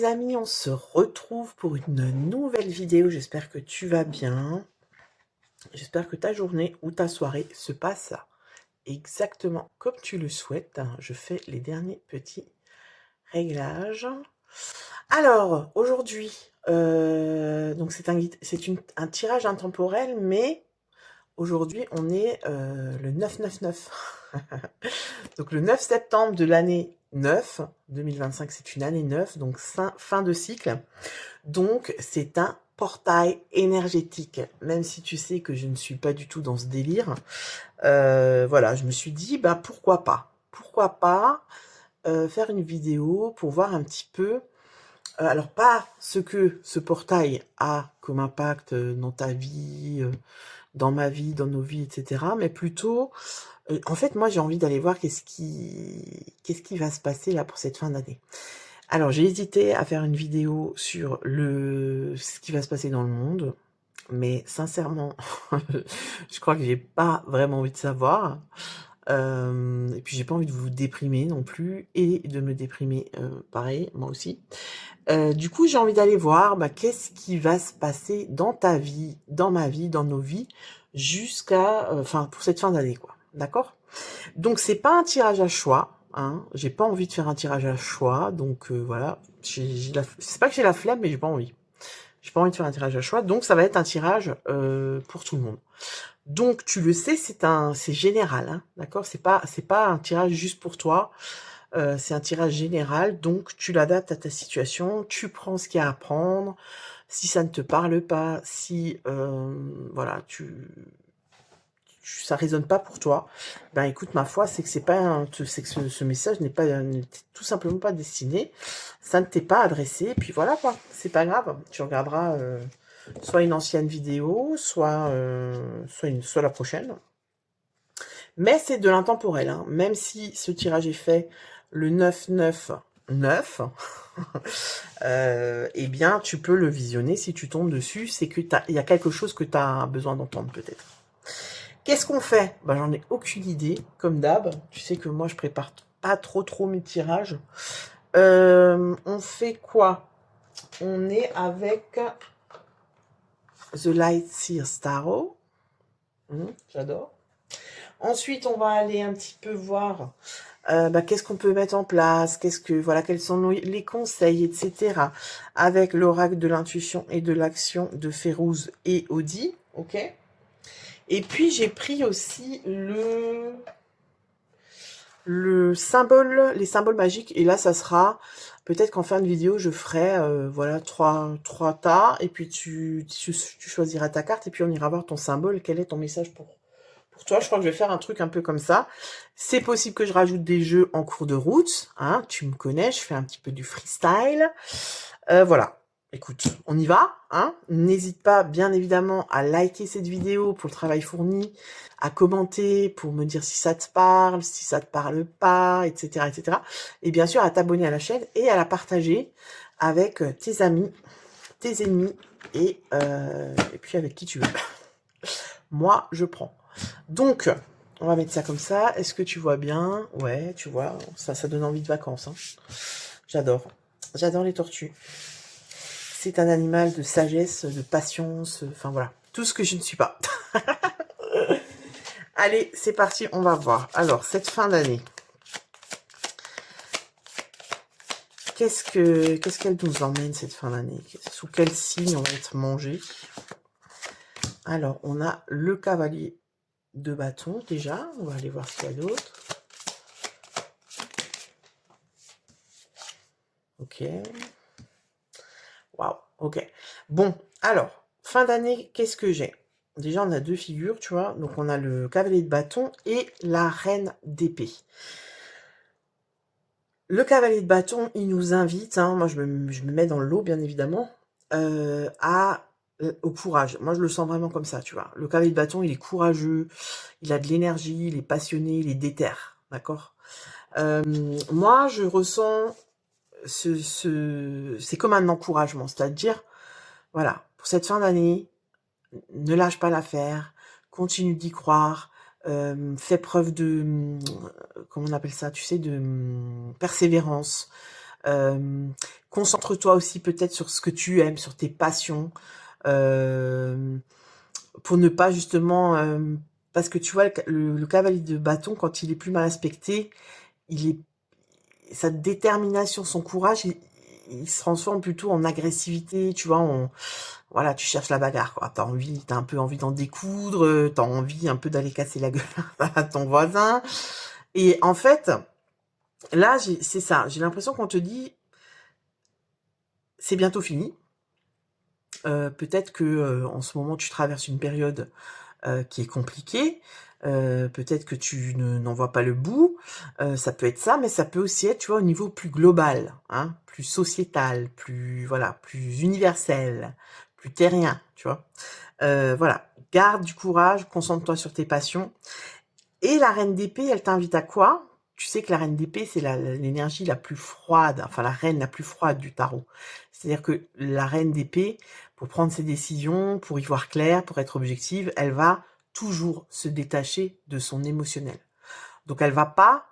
amis, on se retrouve pour une nouvelle vidéo. J'espère que tu vas bien. J'espère que ta journée ou ta soirée se passe exactement comme tu le souhaites. Je fais les derniers petits réglages. Alors, aujourd'hui, donc un tirage intemporel, mais aujourd'hui, on est le 9-9-9. Donc le 9 septembre de l'année 9, 2025, c'est une année 9, donc fin de cycle. Donc c'est un portail énergétique. Même si tu sais que je ne suis pas du tout dans ce délire, voilà, je me suis dit, bah pourquoi pas? Pourquoi pas faire une vidéo pour voir un petit peu, alors pas ce que ce portail a comme impact dans ta vie, dans ma vie, dans nos vies, etc. Mais plutôt, en fait, moi, j'ai envie d'aller voir qu'est-ce qui va se passer là pour cette fin d'année. Alors, j'ai hésité à faire une vidéo sur ce qui va se passer dans le monde, mais sincèrement, je crois que j'ai pas vraiment envie de savoir. Et puis, j'ai pas envie de vous déprimer non plus et de me déprimer, pareil, moi aussi. Du coup, j'ai envie d'aller voir qu'est-ce qui va se passer dans ta vie, dans ma vie, dans nos vies, jusqu'à, pour cette fin d'année, quoi. D'accord? Donc, c'est pas un tirage à choix, hein. J'ai pas envie de faire un tirage à choix, donc voilà. C'est pas que j'ai la flemme, mais j'ai pas envie. J'ai pas envie de faire un tirage à choix, donc ça va être un tirage pour tout le monde. Donc, tu le sais, c'est général, hein, d'accord? C'est pas un tirage juste pour toi. C'est un tirage général, donc tu l'adaptes à ta situation, tu prends ce qu'il y a à prendre. Si ça ne te parle pas, si voilà, ça résonne pas pour toi, ben écoute, ma foi, c'est que c'est que ce message n'est tout simplement pas destiné, ça ne t'est pas adressé, et puis voilà quoi, c'est pas grave, tu regarderas soit une ancienne vidéo, soit la prochaine. Mais c'est de l'intemporel, hein. Même si ce tirage est fait le 9-9-9, eh bien, tu peux le visionner si tu tombes dessus. C'est que il y a quelque chose que tu as besoin d'entendre peut-être. Qu'est-ce qu'on fait? J'en ai aucune idée, comme d'hab. Tu sais que moi, je prépare pas trop mes tirages. On fait quoi? On est avec The Lightseer Tarot. J'adore. Ensuite, on va aller un petit peu voir qu'est-ce qu'on peut mettre en place, quels sont les conseils, etc. Avec l'oracle de l'intuition et de l'action de Férouz et Audi, ok. Et puis j'ai pris aussi les symboles magiques. Et là, ça sera peut-être qu'en fin de vidéo, je ferai voilà trois tas. Et puis tu choisiras ta carte et puis on ira voir ton symbole. Quel est ton message pour toi? Je crois que je vais faire un truc un peu comme ça. C'est possible que je rajoute des jeux en cours de route, hein, tu me connais, je fais un petit peu du freestyle. Voilà. Écoute, on y va, hein. N'hésite pas, bien évidemment, à liker cette vidéo pour le travail fourni, à commenter pour me dire si ça te parle, si ça te parle pas, etc., etc. Et bien sûr, à t'abonner à la chaîne et à la partager avec tes amis, tes ennemis et puis avec qui tu veux. Moi, je prends. Donc, on va mettre ça comme ça. Est-ce que tu vois bien? Ouais, tu vois, ça donne envie de vacances, hein. J'adore. J'adore les tortues. C'est un animal de sagesse, de patience, enfin voilà. Tout ce que je ne suis pas. Allez, c'est parti, on va voir. Alors, cette fin d'année. Qu'est-ce qu'elle nous emmène, cette fin d'année? Sous quel signe on va être mangé? Alors, on a le cavalier de bâton, déjà. On va aller voir ce qu'il y a d'autre. Ok. Waouh, ok. Bon, alors, fin d'année, qu'est-ce que j'ai? Déjà, on a deux figures, tu vois. Donc, on a le cavalier de bâton et la reine d'épée. Le cavalier de bâton, il nous invite, hein, moi je me mets dans le lot, bien évidemment, au courage. Moi, je le sens vraiment comme ça, tu vois. Le cavalier de bâton, il est courageux, il a de l'énergie, il est passionné, il est déter, d'accord? Moi, je ressens c'est comme un encouragement, c'est-à-dire, voilà, pour cette fin d'année, ne lâche pas l'affaire, continue d'y croire, fais preuve de, comment on appelle ça, tu sais, de persévérance. Concentre-toi aussi peut-être sur ce que tu aimes, sur tes passions, pour ne pas justement... parce que tu vois, le cavalier de bâton, quand il est plus mal aspecté, il est, sa détermination, son courage, il se transforme plutôt en agressivité, tu vois, voilà, tu cherches la bagarre, quoi. T'as un peu envie d'en découdre, t'as envie un peu d'aller casser la gueule à ton voisin. Et en fait, là, c'est ça. J'ai l'impression qu'on te dit, c'est bientôt fini. Peut-être que en ce moment, tu traverses une période qui est compliquée. Peut-être que tu n'en vois pas le bout. Ça peut être ça, mais ça peut aussi être, tu vois, au niveau plus global, hein, plus sociétal, plus voilà, plus universel, plus terrien, tu vois. Voilà, garde du courage, concentre-toi sur tes passions. Et la reine d'épée, elle t'invite à quoi? Tu sais que la reine d'épée, c'est l'énergie la plus froide, enfin la reine la plus froide du tarot. C'est-à-dire que la reine d'épée, pour prendre ses décisions, pour y voir clair, pour être objective, elle va toujours se détacher de son émotionnel. Donc elle va pas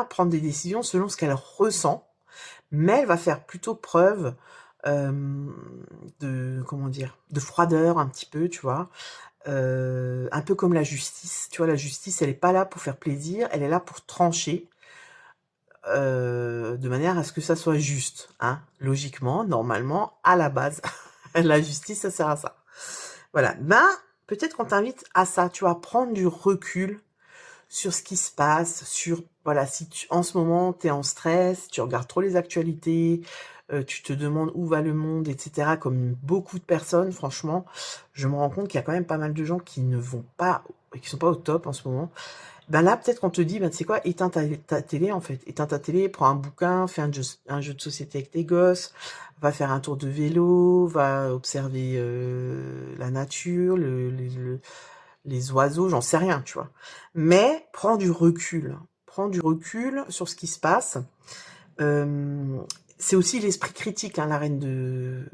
prendre des décisions selon ce qu'elle ressent, mais elle va faire plutôt preuve de, comment dire, de froideur un petit peu, tu vois. Un peu comme la justice, tu vois, la justice, elle est pas là pour faire plaisir, elle est là pour trancher, de manière à ce que ça soit juste, hein. Logiquement, normalement, à la base, la justice, ça sert à ça. Voilà, ben, peut-être qu'on t'invite à ça, tu vois, prendre du recul sur ce qui se passe, sur, voilà, si en ce moment, tu es en stress, tu regardes trop les actualités, tu te demandes où va le monde, etc., comme beaucoup de personnes, franchement, je me rends compte qu'il y a quand même pas mal de gens qui ne vont pas, qui sont pas au top en ce moment. Ben là, peut-être qu'on te dit, ben tu sais quoi, éteins ta télé, en fait. Éteins ta télé, prends un bouquin, fais un jeu de société avec tes gosses, va faire un tour de vélo, va observer la nature, les oiseaux, j'en sais rien, tu vois. Mais prends du recul. Prends du recul sur ce qui se passe. C'est aussi l'esprit critique, hein, la reine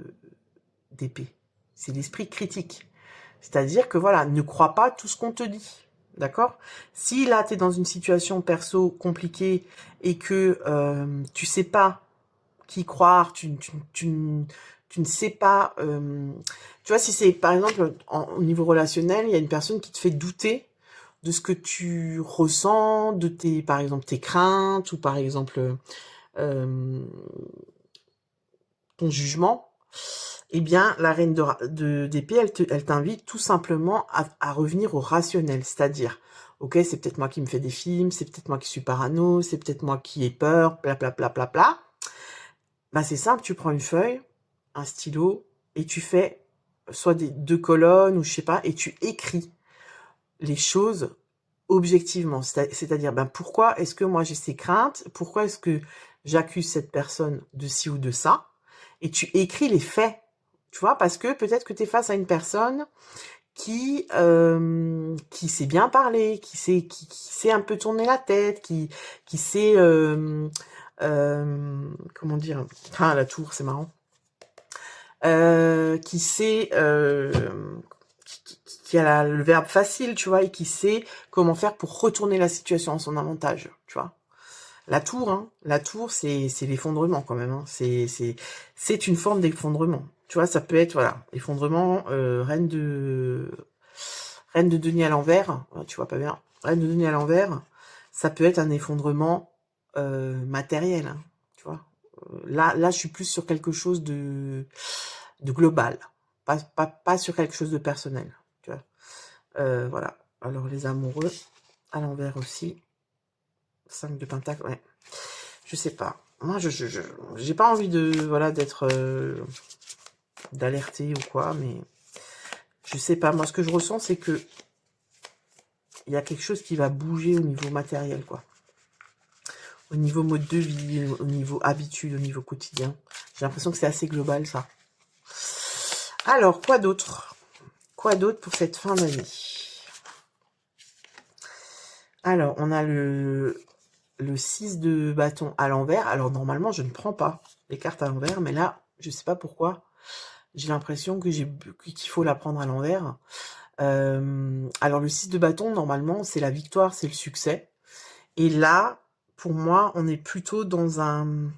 d'épée. C'est l'esprit critique. C'est-à-dire que voilà, ne crois pas tout ce qu'on te dit. D'accord? Si là, tu es dans une situation perso compliquée et que tu sais pas qui croire, tu ne sais pas... tu vois, si c'est, par exemple, au niveau relationnel, il y a une personne qui te fait douter de ce que tu ressens, de tes, par exemple, tes craintes, ou par exemple, euh, ton jugement, eh bien, la reine d'épée, elle t'invite tout simplement à revenir au rationnel, c'est-à-dire, ok, c'est peut-être moi qui me fais des films, c'est peut-être moi qui suis parano, c'est peut-être moi qui ai peur, bla bla bla bla bla. Bah c'est simple, tu prends une feuille, un stylo, et tu fais soit des deux colonnes, ou je sais pas, et tu écris les choses objectivement. C'est-à-dire, ben pourquoi est-ce que moi j'ai ces craintes? Pourquoi est-ce que j'accuse cette personne de ci ou de ça? Et tu écris les faits. Tu vois, parce que peut-être que tu es face à une personne qui sait bien parler, qui sait un peu tourner la tête, qui sait comment dire, ah la tour, c'est marrant, qui sait qui a le verbe facile, tu vois, et qui sait comment faire pour retourner la situation en son avantage, tu vois. La tour, hein, la tour, c'est l'effondrement quand même, hein. C'est une forme d'effondrement. Tu vois, ça peut être, voilà, effondrement, reine de denier à l'envers, tu vois pas bien, reine de denier à l'envers, ça peut être un effondrement matériel, hein, tu vois. Là, je suis plus sur quelque chose de global, pas sur quelque chose de personnel, tu vois. Voilà. Alors les amoureux, à l'envers aussi, 5 de pentacle, ouais. Je sais pas. Moi, j'ai pas envie de, voilà, d'être, d'alerter ou quoi, mais je sais pas. Moi, ce que je ressens, c'est que il y a quelque chose qui va bouger au niveau matériel, quoi. Au niveau mode de vie, au niveau habitude, au niveau quotidien. J'ai l'impression que c'est assez global, ça. Alors, quoi d'autre? Quoi d'autre pour cette fin d'année? Alors, on a le 6 de bâton à l'envers. Alors, normalement, je ne prends pas les cartes à l'envers, mais là, je sais pas pourquoi. J'ai l'impression que qu'il faut la prendre à l'envers. Alors, le 6 de bâton, normalement, c'est la victoire, c'est le succès. Et là, pour moi, on est plutôt dans un...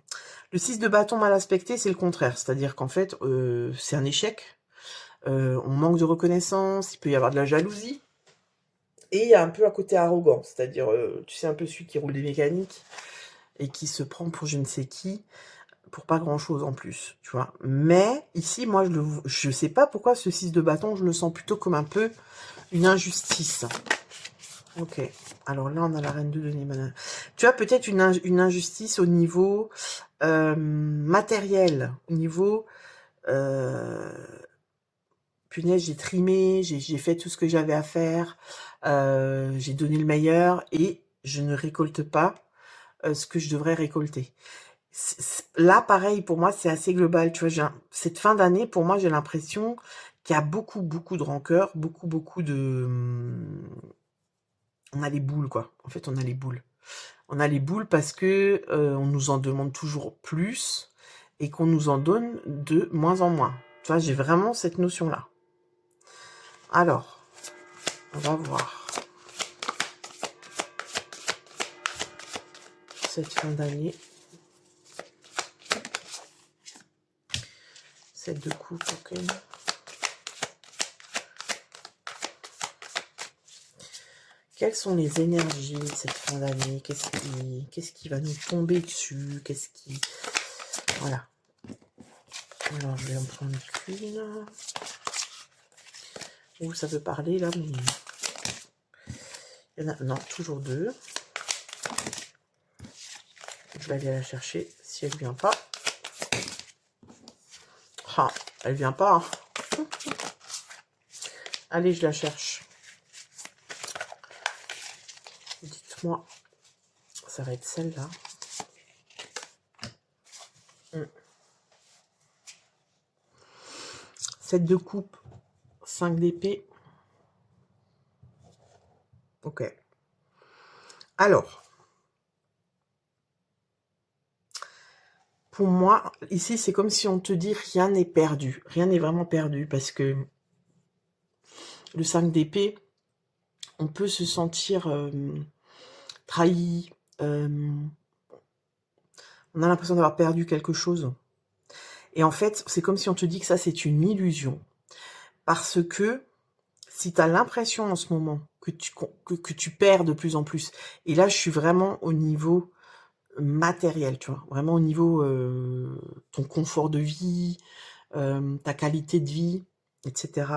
Le 6 de bâton mal aspecté, c'est le contraire. C'est-à-dire qu'en fait, c'est un échec. On manque de reconnaissance, il peut y avoir de la jalousie. Et il y a un peu un côté arrogant. C'est-à-dire, tu sais, un peu celui qui roule des mécaniques et qui se prend pour je ne sais qui, pour pas grand-chose en plus, tu vois. Mais ici, moi, je sais pas pourquoi ce 6 de bâton, je le sens plutôt comme un peu une injustice. Ok. Alors là, on a la reine de denier. Tu as peut-être une injustice au niveau matériel, au niveau... punaise, j'ai trimé, j'ai fait tout ce que j'avais à faire, j'ai donné le meilleur et je ne récolte pas ce que je devrais récolter. Là, pareil, pour moi, c'est assez global. Tu vois, cette fin d'année, pour moi, j'ai l'impression qu'il y a beaucoup, beaucoup de rancœur, beaucoup, beaucoup de... On a les boules, quoi. En fait, on a les boules. On a les boules parce que on nous en demande toujours plus et qu'on nous en donne de moins en moins. Tu vois, j'ai vraiment cette notion-là. Alors, on va voir cette fin d'année. 7 de coupe, ok. Quelles sont les énergies de cette fin d'année? Qu'est-ce qui va nous tomber dessus? Qu'est-ce qui... Voilà. Alors, je vais en prendre qu'une. Où ça veut parler, là, mais... Il y en a... Non, toujours deux. Je vais aller la chercher si elle vient pas. Ah, elle vient pas. Hein. Allez, je la cherche. Dites-moi. Ça va être celle-là. 7 de coupe, 5 d'épée. Ok. Alors, pour moi, ici, c'est comme si on te dit rien n'est perdu. Rien n'est vraiment perdu parce que le 5 d'épée, on peut se sentir trahi. On a l'impression d'avoir perdu quelque chose. Et en fait, c'est comme si on te dit que ça, c'est une illusion. Parce que si tu as l'impression en ce moment que tu perds de plus en plus, et là, je suis vraiment au niveau matériel, tu vois, vraiment au niveau ton confort de vie, ta qualité de vie, etc.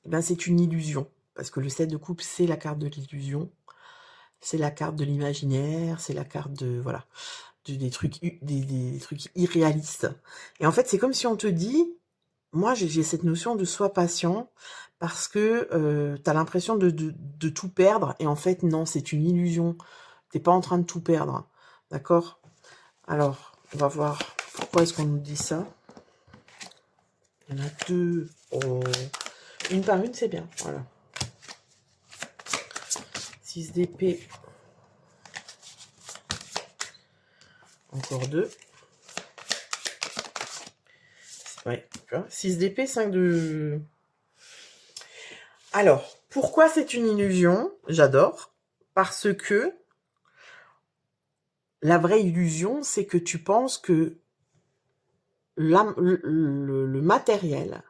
Eh ben, c'est une illusion. Parce que le 7 de coupe, c'est la carte de l'illusion. C'est la carte de l'imaginaire, c'est la carte de... Voilà. Des trucs irréalistes. Et en fait, c'est comme si on te dit, moi j'ai cette notion de sois patient, parce que tu as l'impression de tout perdre, et en fait non, c'est une illusion. T'es pas en train de tout perdre. D'accord? Alors, on va voir pourquoi est-ce qu'on nous dit ça. Il y en a deux. Oh. Une par une, c'est bien. Voilà. 6 d'épée. Encore deux. Ouais, 6 d'épée, 5 de... Alors, pourquoi c'est une illusion? J'adore. Parce que la vraie illusion, c'est que tu penses que le matériel,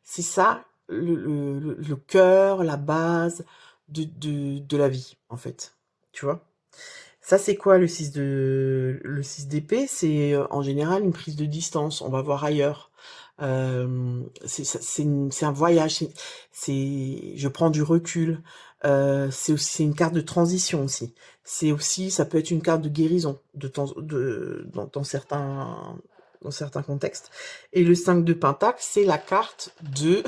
c'est ça, le cœur, la base de la vie, en fait. Tu vois? Ça, c'est quoi le 6 d'épée? C'est en général une prise de distance. On va voir ailleurs. C'est un voyage. Je prends du recul. C'est une carte de transition aussi. C'est aussi, ça peut être une carte de guérison dans certains contextes. Et le 5 de pentacle, c'est la carte de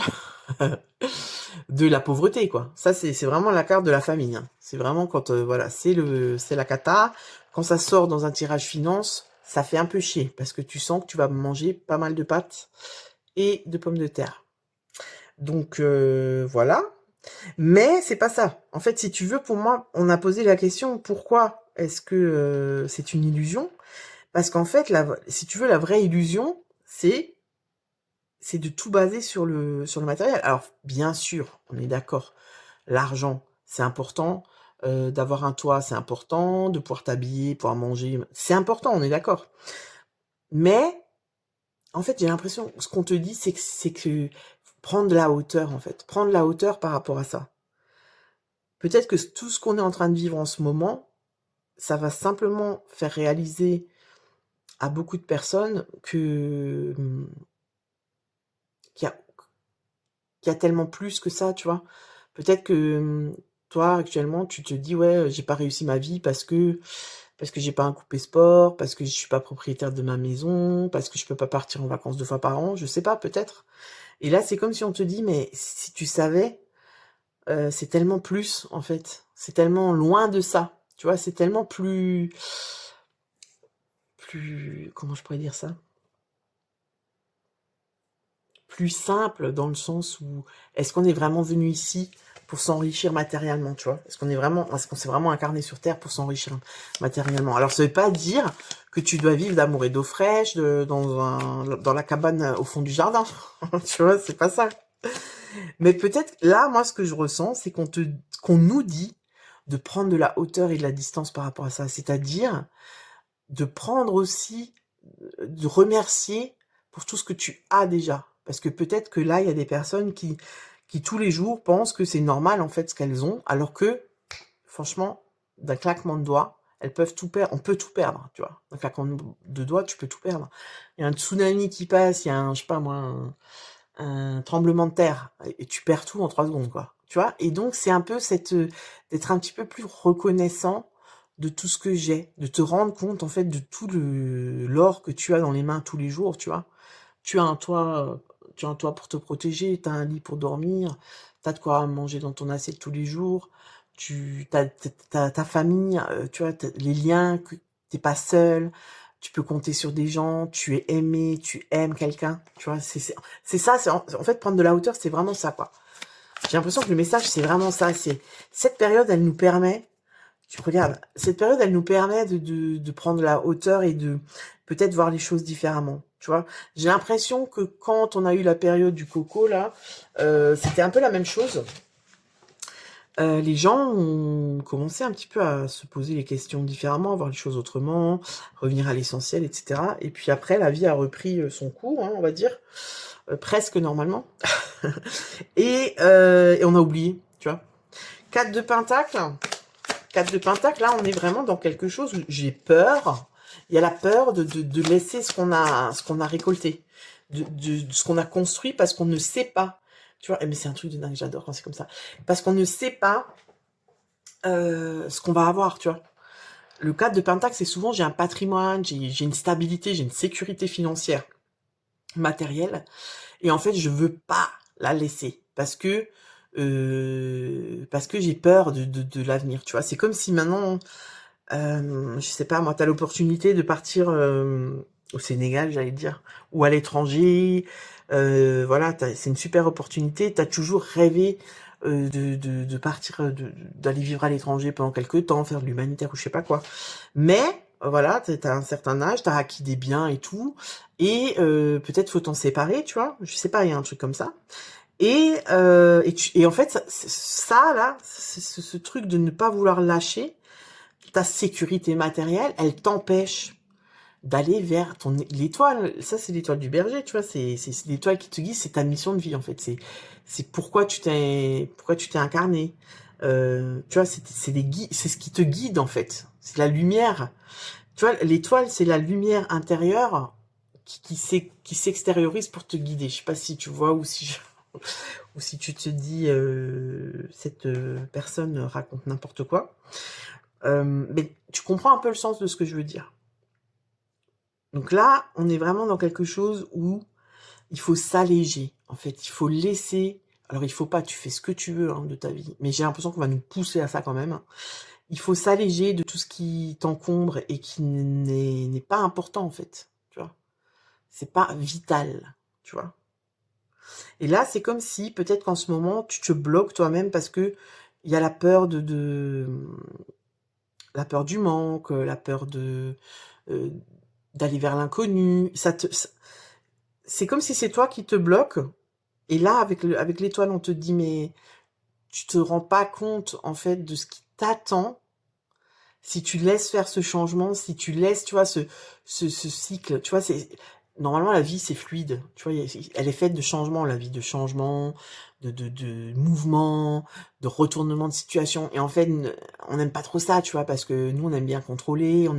de la pauvreté, quoi. Ça, c'est vraiment la carte de la famille. Hein. C'est vraiment quand, voilà, c'est la cata. Quand ça sort dans un tirage finance, ça fait un peu chier parce que tu sens que tu vas manger pas mal de pâtes et de pommes de terre. Donc voilà. Mais c'est pas ça. En fait, si tu veux, pour moi, on a posé la question pourquoi est-ce que c'est une illusion? Parce qu'en fait, si tu veux, la vraie illusion, c'est de tout baser sur le matériel. Alors, bien sûr, on est d'accord, l'argent, c'est important. d'avoir un toit, c'est important, de pouvoir t'habiller, pouvoir manger, c'est important, on est d'accord. Mais, en fait, j'ai l'impression, ce qu'on te dit, c'est que prendre de la hauteur, en fait. Prendre la hauteur par rapport à ça. Peut-être que tout ce qu'on est en train de vivre en ce moment, ça va simplement faire réaliser à beaucoup de personnes que qu'il y a, qu'il y a tellement plus que ça, tu vois. Peut-être que toi, actuellement, tu te dis, ouais, j'ai pas réussi ma vie parce que j'ai pas un coupé sport, parce que je suis pas propriétaire de ma maison, parce que je peux pas partir en vacances 2 fois par an, je sais pas, peut-être. Et là, c'est comme si on te dit, mais si tu savais, c'est tellement plus, en fait. C'est tellement loin de ça. Tu vois, c'est tellement plus, comment je pourrais dire ça? Plus simple dans le sens où est-ce qu'on est vraiment venu ici pour s'enrichir matériellement, tu vois? Est-ce qu'on s'est vraiment incarné sur Terre pour s'enrichir matériellement? Alors, ça veut pas dire que tu dois vivre d'amour et d'eau fraîche dans la cabane au fond du jardin, tu vois? C'est pas ça. Mais peut-être, là, moi, ce que je ressens, c'est qu'on nous dit de prendre de la hauteur et de la distance par rapport à ça. C'est-à-dire de prendre aussi, de remercier pour tout ce que tu as déjà. Parce que peut-être que là, il y a des personnes qui tous les jours pensent que c'est normal, en fait, ce qu'elles ont, alors que, franchement, d'un claquement de doigts, elles peuvent tout perdre. On peut tout perdre, tu vois. D'un claquement de doigts, tu peux tout perdre. Il y a un tsunami qui passe, il y a un, je sais pas moi, un tremblement de terre, et tu perds tout en 3 secondes, quoi. Tu vois? Et donc, c'est un peu d'être un petit peu plus reconnaissant de tout ce que j'ai, de te rendre compte, en fait, de tout l'or que tu as dans les mains tous les jours, tu vois? Tu as un toit pour te protéger, tu as un lit pour dormir, tu as de quoi manger dans ton assiette tous les jours, tu as ta famille, tu vois? Les liens, que t'es pas seul, tu peux compter sur des gens, tu es aimé, tu aimes quelqu'un, tu vois? C'est ça, en fait, prendre de la hauteur, c'est vraiment ça, quoi. J'ai l'impression que le message, c'est vraiment ça. C'est cette période, elle nous permet, tu regardes, cette période, elle nous permet de prendre de la hauteur et de peut-être voir les choses différemment. Tu vois, j'ai l'impression que quand on a eu la période du coco là, c'était un peu la même chose. Les gens ont commencé un petit peu à se poser les questions différemment, voir les choses autrement, revenir à l'essentiel, etc. Et puis après, la vie a repris son cours, hein, on va dire, presque normalement. Et on a oublié, tu vois. 4 de Pentacle. 4 de Pentacle, là, on est vraiment dans quelque chose où j'ai peur. Il y a la peur de laisser ce qu'on a récolté, de ce qu'on a construit parce qu'on ne sait pas. Tu vois, mais c'est un truc de dingue, j'adore quand c'est comme ça. Parce qu'on ne sait pas ce qu'on va avoir, tu vois. Le 4 de Pentacle, c'est souvent j'ai un patrimoine, j'ai une stabilité, j'ai une sécurité financière, matérielle. Et en fait, je veux pas la laisser parce que j'ai peur de l'avenir, tu vois. C'est comme si maintenant, je sais pas moi, t'as l'opportunité de partir au Sénégal, j'allais dire, ou à l'étranger. Voilà, c'est une super opportunité. T'as toujours rêvé de partir, d'aller vivre à l'étranger pendant quelques temps, faire de l'humanitaire ou je sais pas quoi. Mais voilà, t'as un certain âge, t'as acquis des biens et tout, et peut-être faut t'en séparer, tu vois. Je sais pas, il y a un truc comme ça. Et en fait, ça là, ce truc de ne pas vouloir lâcher ta sécurité matérielle, elle t'empêche d'aller vers l'étoile. Ça, c'est l'étoile du berger, tu vois. C'est l'étoile qui te guide, c'est ta mission de vie, en fait. C'est pourquoi tu t'es incarné. Tu vois, c'est ce qui te guide, en fait. C'est la lumière. Tu vois, l'étoile, c'est la lumière intérieure qui s'extériorise pour te guider. Je sais pas si tu vois ou si tu te dis cette personne raconte n'importe quoi. Mais tu comprends un peu le sens de ce que je veux dire. Donc là, on est vraiment dans quelque chose où il faut s'alléger. En fait, il faut laisser. Alors, il faut pas, tu fais ce que tu veux hein, de ta vie, mais j'ai l'impression qu'on va nous pousser à ça quand même. Il faut s'alléger de tout ce qui t'encombre et qui n'est pas important en fait. Tu vois, c'est pas vital. Tu vois. Et là, c'est comme si peut-être qu'en ce moment, tu te bloques toi-même parce que il y a la peur la peur du manque, la peur euh, d'aller vers l'inconnu. C'est comme si c'est toi qui te bloques. Et là, avec l'étoile, on te dit, mais tu te rends pas compte, en fait, de t'attends, si tu laisses faire ce changement, si tu laisses, tu vois, ce cycle, tu vois, normalement, la vie, c'est fluide, tu vois, elle est faite de changements, la vie, de changements, de mouvements, de retournements de situation. Et en fait, on n'aime pas trop ça, tu vois, parce que nous, on aime bien contrôler,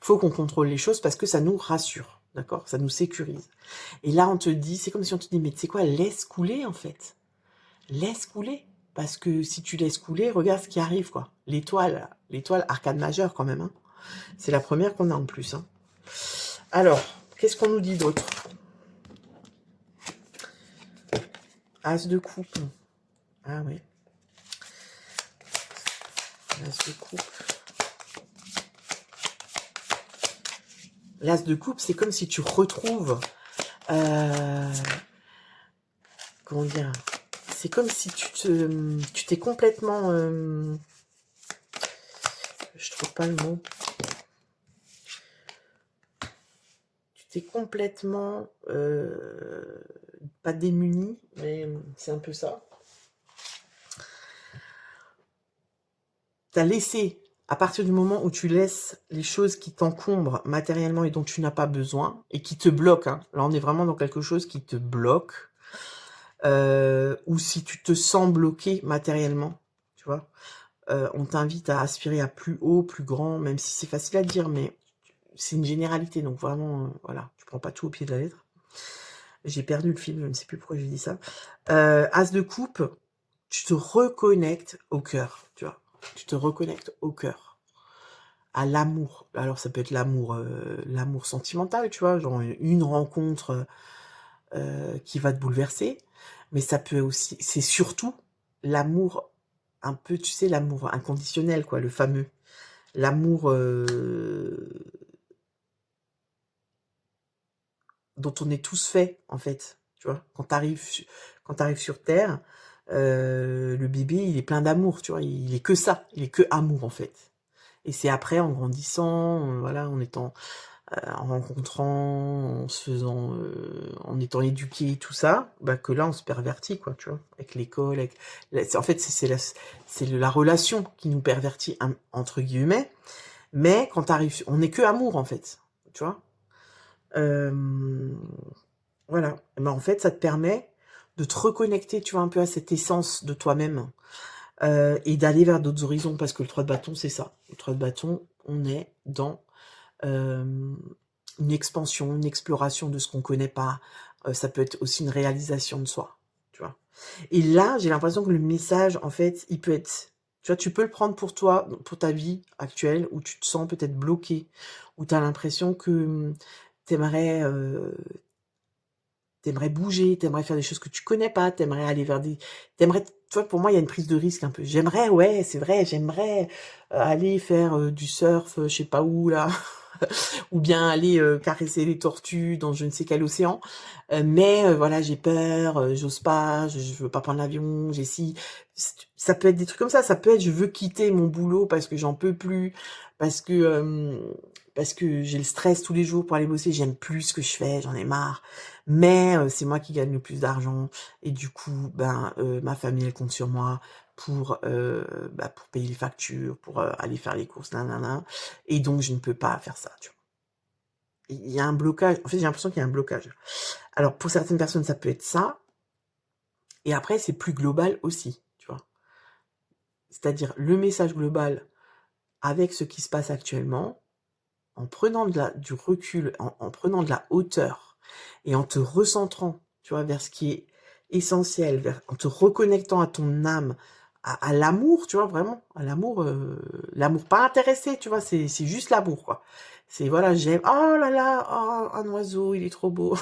faut qu'on contrôle les choses parce que ça nous rassure, d'accord? Ça nous sécurise. Et là, on te dit, c'est comme si on te dit, mais tu sais quoi, laisse couler, en fait. Laisse couler. Parce que si tu laisses couler, regarde ce qui arrive, quoi. L'étoile arcane majeure, quand même, hein. C'est la première qu'on a en plus, hein. Alors, qu'est-ce qu'on nous dit d'autre? As de coupe. Ah oui. L'as de coupe. L'as de coupe, c'est comme si tu retrouves... comment dire? C'est comme si tu t'es complètement... je trouve pas le mot. Tu t'es complètement... pas démuni, mais c'est un peu ça. T'as laissé, à partir du moment où tu laisses les choses qui t'encombrent matériellement et dont tu n'as pas besoin, et qui te bloquent, hein. Là on est vraiment dans quelque chose qui te bloque, ou si tu te sens bloqué matériellement, tu vois, on t'invite à aspirer à plus haut, plus grand, même si c'est facile à dire, mais c'est une généralité, donc vraiment, voilà, tu prends pas tout au pied de la lettre. J'ai perdu le fil, je ne sais plus pourquoi j'ai dit ça. As de coupe, tu te reconnectes au cœur, tu vois. Tu te reconnectes au cœur, à l'amour. Alors ça peut être l'amour sentimental, tu vois, genre une rencontre qui va te bouleverser, mais ça peut aussi, c'est surtout l'amour un peu, tu sais, l'amour inconditionnel, quoi, le fameux. L'amour dont on est tous faits, en fait, tu vois. Quand t'arrives sur Terre, le bébé, il est plein d'amour, tu vois, il est que ça, il est que amour, en fait. Et c'est après, en grandissant, voilà, en rencontrant, en se faisant, en étant éduqué, tout ça, bah que là, on se pervertit, quoi, tu vois, avec l'école, en fait, c'est la relation qui nous pervertit, entre guillemets, mais quand t'arrives, on n'est que amour, en fait, tu vois. Voilà. Et ben, en fait, ça te permet de te reconnecter, tu vois, un peu à cette essence de toi-même, et d'aller vers d'autres horizons, parce que le 3 de bâton, c'est ça. Le 3 de bâton, on est dans une expansion, une exploration de ce qu'on connaît pas. Ça peut être aussi une réalisation de soi, tu vois. Et là, j'ai l'impression que le message, en fait, il peut être... Tu vois, tu peux le prendre pour toi, pour ta vie actuelle, où tu te sens peut-être bloqué, où tu as l'impression que t'aimerais t'aimerais bouger, t'aimerais faire des choses que tu connais pas, t'aimerais aller vers des... T'aimerais... Tu vois, pour moi, il y a une prise de risque un peu. J'aimerais, ouais, c'est vrai, j'aimerais aller faire du surf, je sais pas où, là, ou bien aller caresser les tortues dans je ne sais quel océan. Mais voilà, j'ai peur, j'ose pas, je veux pas prendre l'avion, j'ai si... Ça peut être des trucs comme ça peut être je veux quitter mon boulot parce que j'en peux plus, parce que parce que j'ai le stress tous les jours pour aller bosser, j'aime plus ce que je fais, j'en ai marre. Mais c'est moi qui gagne le plus d'argent et du coup, ben ma famille elle compte sur moi pour payer les factures, pour aller faire les courses, nanana. Et donc je ne peux pas faire ça, tu vois. Il y a un blocage. En fait, j'ai l'impression qu'il y a un blocage. Alors pour certaines personnes, ça peut être ça. Et après, c'est plus global aussi, tu vois. C'est-à-dire le message global avec ce qui se passe actuellement, en prenant du recul, en prenant de la hauteur et en te recentrant, tu vois, vers ce qui est essentiel, en te reconnectant à ton âme, à l'amour, tu vois, vraiment, à l'amour pas intéressé, tu vois, c'est juste l'amour, quoi. C'est, voilà, j'aime, oh là là, oh, un oiseau, il est trop beau,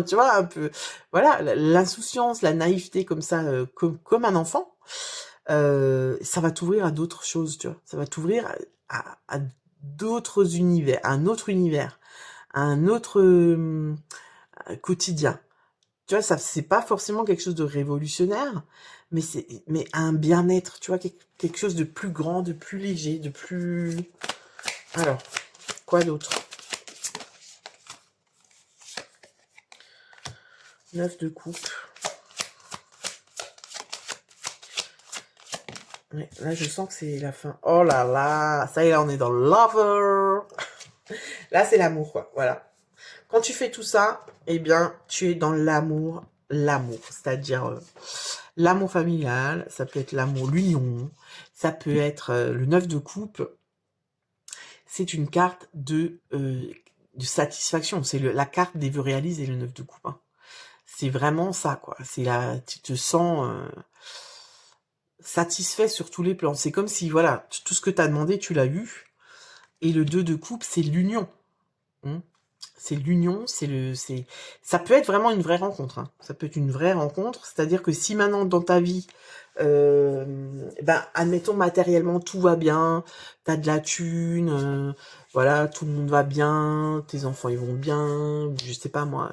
tu vois, un peu, voilà, l'insouciance, la naïveté comme ça, comme un enfant, ça va t'ouvrir à d'autres choses, tu vois, ça va t'ouvrir à d'autres univers, un autre univers, un autre quotidien. Tu vois, ça c'est pas forcément quelque chose de révolutionnaire, mais un bien-être, tu vois, quelque chose de plus grand, de plus léger, de plus... Alors, quoi d'autre? 9 de coupe. Ouais, là, je sens que c'est la fin. Oh là là, ça y est, là, on est dans le lover. Là, c'est l'amour, quoi. Voilà. Quand tu fais tout ça, eh bien, tu es dans l'amour, l'amour. C'est-à-dire l'amour familial, ça peut être l'amour, l'union, ça peut être le 9 de coupe. C'est une carte de satisfaction. C'est la carte des vœux réalisés, le 9 de coupe. Hein. C'est vraiment ça, quoi. C'est là, tu te sens satisfait sur tous les plans. C'est comme si, voilà, tout ce que tu as demandé, tu l'as eu. Et le 2 de coupe, c'est l'union. Hein. C'est l'union, ça peut être vraiment une vraie rencontre. Hein. Ça peut être une vraie rencontre. C'est-à-dire que si maintenant dans ta vie, ben, admettons matériellement tout va bien, t'as de la thune, voilà, tout le monde va bien, tes enfants ils vont bien, je sais pas moi,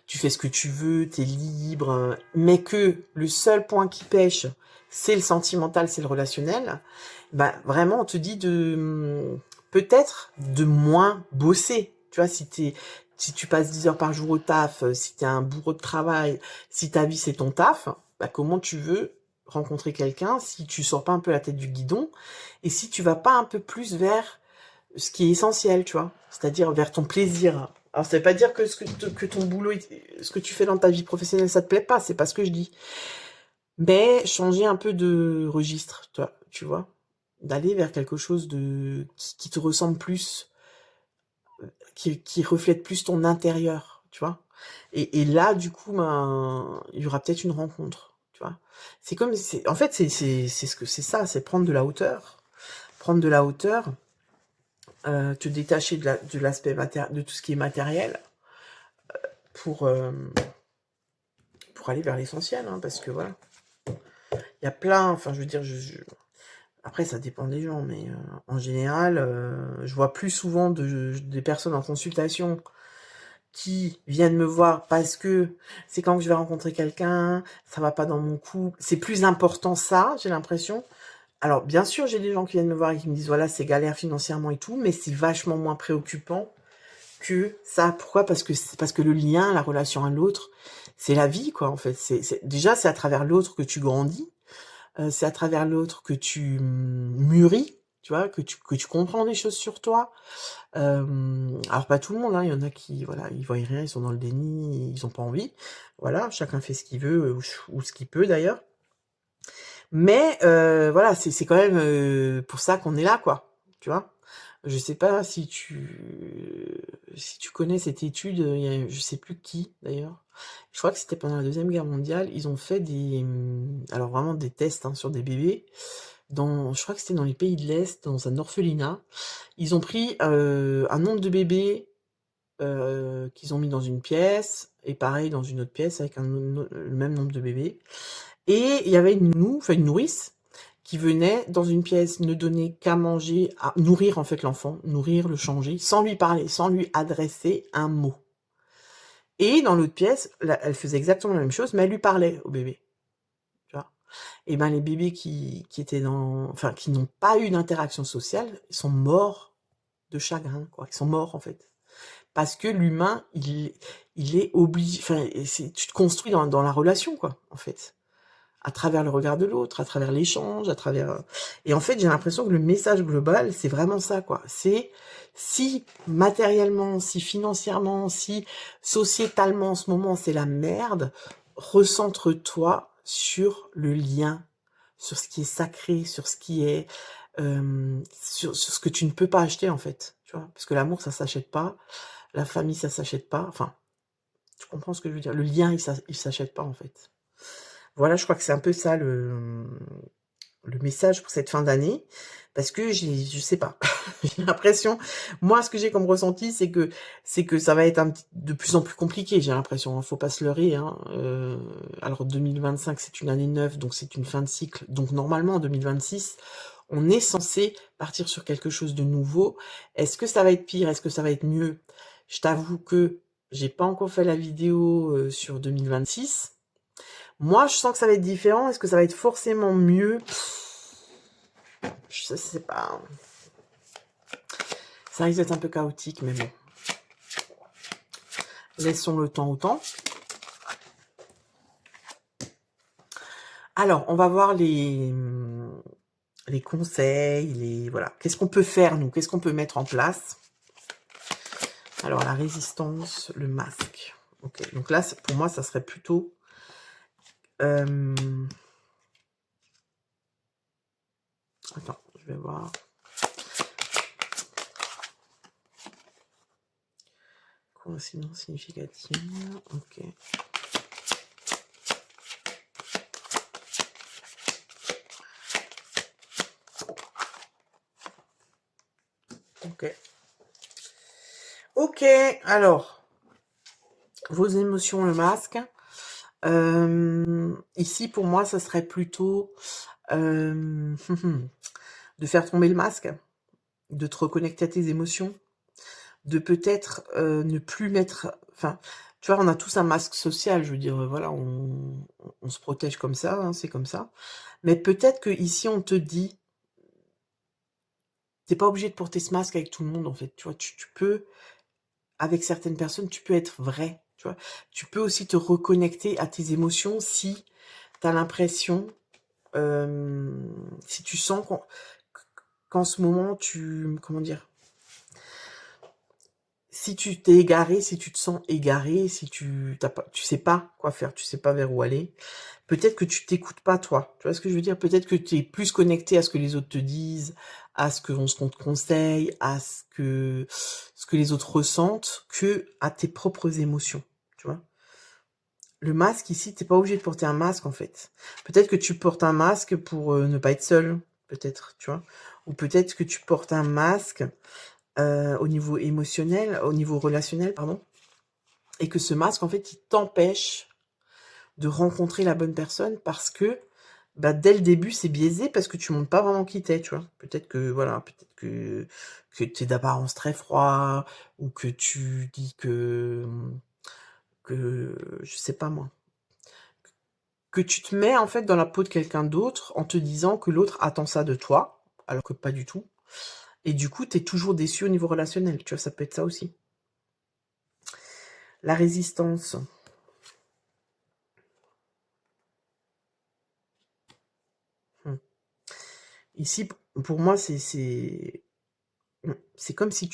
tu fais ce que tu veux, t'es libre, mais que le seul point qui pêche, c'est le sentimental, c'est le relationnel, ben vraiment on te dit de peut-être de moins bosser. Tu vois, si tu passes 10 heures par jour au taf, si t'es un bourreau de travail, si ta vie c'est ton taf, bah comment tu veux rencontrer quelqu'un si tu sors pas un peu la tête du guidon et si tu vas pas un peu plus vers ce qui est essentiel, tu vois, c'est-à-dire vers ton plaisir. Alors ça veut pas dire que que ton boulot, ce que tu fais dans ta vie professionnelle, ça te plaît pas, c'est pas ce que je dis. Mais changer un peu de registre, toi, tu vois, d'aller vers quelque chose qui te ressemble plus, qui reflète plus ton intérieur, tu vois. Et là, du coup, ben, il y aura peut-être une rencontre, tu vois. C'est comme, en fait, c'est ce que c'est ça, c'est prendre de la hauteur, prendre de la hauteur, te détacher de l'aspect de tout ce qui est matériel pour euh, pour aller vers l'essentiel, hein, parce que voilà, il y a plein, enfin, je veux dire, après, ça dépend des gens, mais en général, je vois plus souvent des personnes en consultation qui viennent me voir parce que c'est quand je vais rencontrer quelqu'un, ça va pas dans mon couple. C'est plus important ça, j'ai l'impression. Alors, bien sûr, j'ai des gens qui viennent me voir et qui me disent, voilà, c'est galère financièrement et tout, mais c'est vachement moins préoccupant que ça. Pourquoi? Parce que le lien, la relation à l'autre, c'est la vie, quoi, en fait. Déjà, c'est à travers l'autre que tu grandis, c'est à travers l'autre que tu mûris, tu vois, que tu comprends des choses sur toi. Alors pas tout le monde, hein, il y en a qui, voilà, ils voient rien, ils sont dans le déni, ils ont pas envie. Voilà, chacun fait ce qu'il veut ou ce qu'il peut d'ailleurs. Mais voilà, c'est quand même pour ça qu'on est là, quoi. Tu vois? Je sais pas si tu connais cette étude, je sais plus qui d'ailleurs. Je crois que c'était pendant la Deuxième Guerre mondiale. Ils ont fait alors vraiment des tests hein, sur des bébés. Je crois que c'était dans les pays de l'Est, dans un orphelinat. Ils ont pris un nombre de bébés qu'ils ont mis dans une pièce, et pareil dans une autre pièce avec le même nombre de bébés. Et il y avait une nourrice qui venait dans une pièce ne donner qu'à manger, à nourrir en fait l'enfant, nourrir, le changer, sans lui parler, sans lui adresser un mot. Et dans l'autre pièce, elle faisait exactement la même chose, mais elle lui parlait au bébé. Tu vois. Et ben les bébés qui étaient enfin qui n'ont pas eu d'interaction sociale, ils sont morts de chagrin, quoi. Ils sont morts en fait. Parce que l'humain, il est obligé, enfin, tu te construis dans la relation, quoi, en fait. À travers le regard de l'autre, à travers l'échange, à travers, et en fait, j'ai l'impression que le message global, c'est vraiment ça, quoi. C'est, si matériellement, si financièrement, si sociétalement, en ce moment, c'est la merde, recentre-toi sur le lien, sur ce qui est sacré, sur ce qui est, sur ce que tu ne peux pas acheter, en fait. Tu vois, parce que l'amour, ça s'achète pas. La famille, ça s'achète pas. Enfin, tu comprends ce que je veux dire. Le lien, il s'achète pas, en fait. Voilà, je crois que c'est un peu ça le message pour cette fin d'année. Parce que je sais pas, j'ai l'impression, moi, ce que j'ai comme ressenti, c'est que ça va être de plus en plus compliqué, j'ai l'impression. Hein, faut pas se leurrer. Hein. Alors 2025, c'est une année neuve, donc c'est une fin de cycle. Donc normalement, en 2026, on est censé partir sur quelque chose de nouveau. Est-ce que ça va être pire? Est-ce que ça va être mieux? Je t'avoue que j'ai pas encore fait la vidéo sur 2026. Moi, je sens que ça va être différent. Est-ce que ça va être forcément mieux? Je sais pas. Ça risque d'être un peu chaotique, mais bon. Laissons le temps au temps. Alors, on va voir les conseils, voilà. Qu'est-ce qu'on peut faire, nous? Qu'est-ce qu'on peut mettre en place? Alors, la résistance, le masque. Ok, donc là, pour moi, ça serait plutôt... Attends, je vais voir. Coïncidence significative, ok. Ok. Ok, alors, vos émotions, le masque. Ici, pour moi, ça serait plutôt de faire tomber le masque, de te reconnecter à tes émotions, de peut-être ne plus mettre... Enfin, tu vois, on a tous un masque social, je veux dire, voilà, on se protège comme ça, hein, c'est comme ça. Mais peut-être que ici on te dit, t'es pas obligé de porter ce masque avec tout le monde, en fait, tu vois, tu peux, avec certaines personnes, tu peux être vrai, tu vois. Tu peux aussi te reconnecter à tes émotions si tu as l'impression, si tu sens qu'en ce moment, comment dire, si tu t'es égaré, si tu te sens égaré, si tu sais pas quoi faire, tu sais pas vers où aller, peut-être que tu t'écoutes pas toi. Tu vois ce que je veux dire? Peut-être que tu es plus connecté à ce que les autres te disent, à ce qu'on te conseille, à ce que les autres ressentent, que à tes propres émotions. Tu vois? Le masque ici, t'es pas obligé de porter un masque en fait. Peut-être que tu portes un masque pour ne pas être seul, peut-être, tu vois. Ou peut-être que tu portes un masque au niveau émotionnel, au niveau relationnel, pardon. Et que ce masque, en fait, il t'empêche de rencontrer la bonne personne parce que bah, dès le début, c'est biaisé parce que tu montres pas vraiment qui t'es, tu vois. Peut-être que, voilà, peut-être que t'es d'apparence très froid, ou que tu dis je sais pas moi, que tu te mets en fait dans la peau de quelqu'un d'autre en te disant que l'autre attend ça de toi, alors que pas du tout. Et du coup, t'es toujours déçu au niveau relationnel, tu vois, ça peut être ça aussi. La résistance. Ici, pour moi, c'est comme si